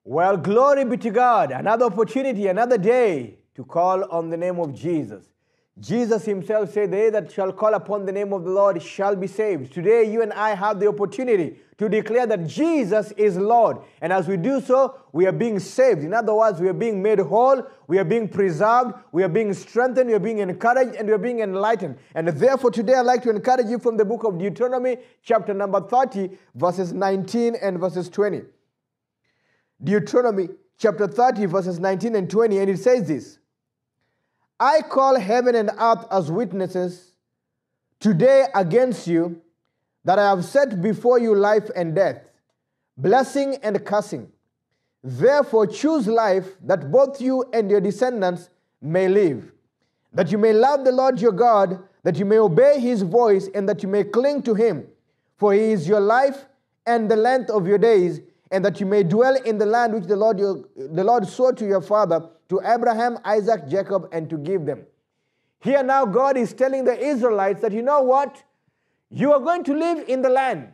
Well, glory be to God. Another opportunity, another day to call on the name of Jesus. Jesus himself said, they that shall call upon the name of the Lord shall be saved. Today, you and I have the opportunity to declare that Jesus is Lord. And as we do so, we are being saved. In other words, we are being made whole, we are being preserved, we are being strengthened, we are being encouraged, and we are being enlightened. And therefore, today, I'd like to encourage you from the book of Deuteronomy, chapter number 30, verses 19 and verses 20. Deuteronomy, chapter 30, verses 19 and 20, and it says this: I call heaven and earth as witnesses today against you, that I have set before you life and death, blessing and cursing. Therefore choose life, that both you and your descendants may live, that you may love the Lord your God, that you may obey his voice, and that you may cling to him. For he is your life and the length of your days, and that you may dwell in the land which the Lord swore to your father, to Abraham, Isaac, Jacob, and to give them. Here now God is telling the Israelites that, you know what? You are going to live in the land.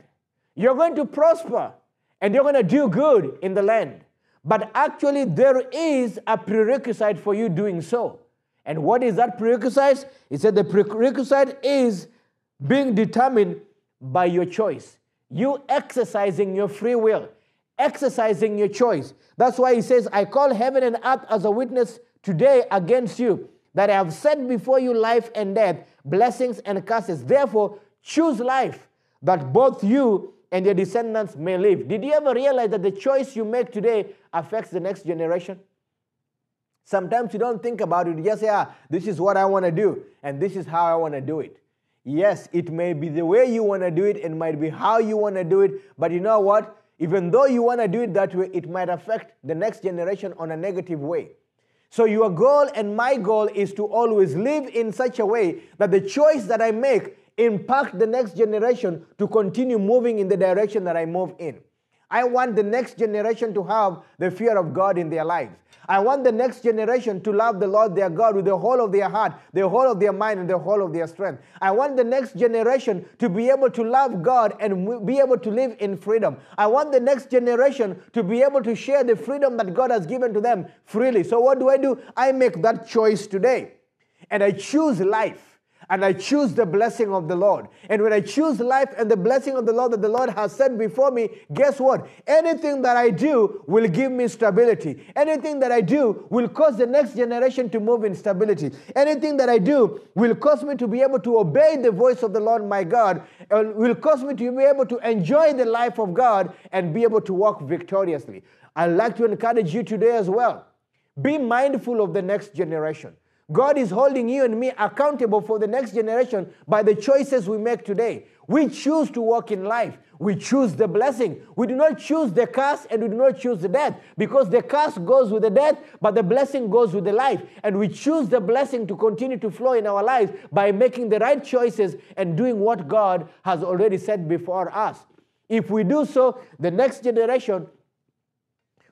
You're going to prosper. And you're going to do good in the land. But actually there is a prerequisite for you doing so. And what is that prerequisite? He said the prerequisite is being determined by your choice. You exercising your free will. Exercising your choice. That's why he says, I call heaven and earth as a witness today against you, that I have set before you life and death, blessings and curses. Therefore, choose life, that both you and your descendants may live. Did you ever realize that the choice you make today affects the next generation? Sometimes you don't think about it. You just say, this is what I want to do, and this is how I want to do it. Yes, it may be the way you want to do it, and might be how you want to do it, but you know what? Even though you want to do it that way, it might affect the next generation on a negative way. So your goal and my goal is to always live in such a way that the choice that I make impact the next generation to continue moving in the direction that I move in. I want the next generation to have the fear of God in their lives. I want the next generation to love the Lord their God with the whole of their heart, the whole of their mind, and the whole of their strength. I want the next generation to be able to love God and be able to live in freedom. I want the next generation to be able to share the freedom that God has given to them freely. So what do? I make that choice today. And I choose life. And I choose the blessing of the Lord. And when I choose life and the blessing of the Lord that the Lord has set before me, guess what? Anything that I do will give me stability. Anything that I do will cause the next generation to move in stability. Anything that I do will cause me to be able to obey the voice of the Lord my God, and will cause me to be able to enjoy the life of God and be able to walk victoriously. I'd like to encourage you today as well. Be mindful of the next generation. God is holding you and me accountable for the next generation by the choices we make today. We choose to walk in life. We choose the blessing. We do not choose the curse, and we do not choose the death, because the curse goes with the death, but the blessing goes with the life. And we choose the blessing to continue to flow in our lives by making the right choices and doing what God has already said before us. If we do so, the next generation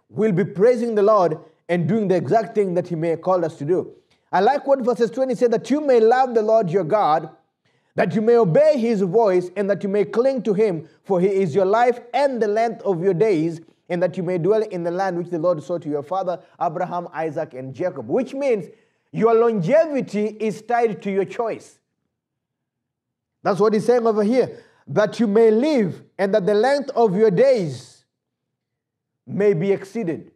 will be praising the Lord and doing the exact thing that he may have called us to do. I like what verses 20 said, that you may love the Lord your God, that you may obey his voice, and that you may cling to him, for he is your life and the length of your days, and that you may dwell in the land which the Lord swore to your father, Abraham, Isaac, and Jacob. Which means your longevity is tied to your choice. That's what he's saying over here. That you may live, and that the length of your days may be exceeded.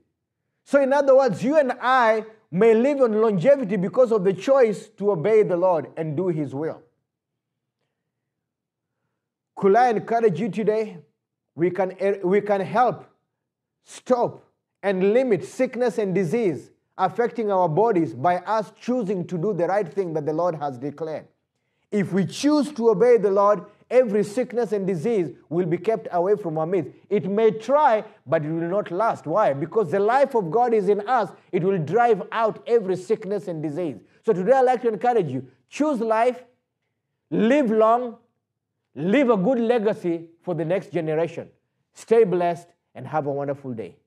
So in other words, you and I may live on longevity because of the choice to obey the Lord and do his will. Could I encourage you today? We can help stop and limit sickness and disease affecting our bodies by us choosing to do the right thing that the Lord has declared. If we choose to obey the Lord, every sickness and disease will be kept away from our midst. It may try, but it will not last. Why? Because the life of God is in us. It will drive out every sickness and disease. So today I'd like to encourage you. Choose life, live long, leave a good legacy for the next generation. Stay blessed and have a wonderful day.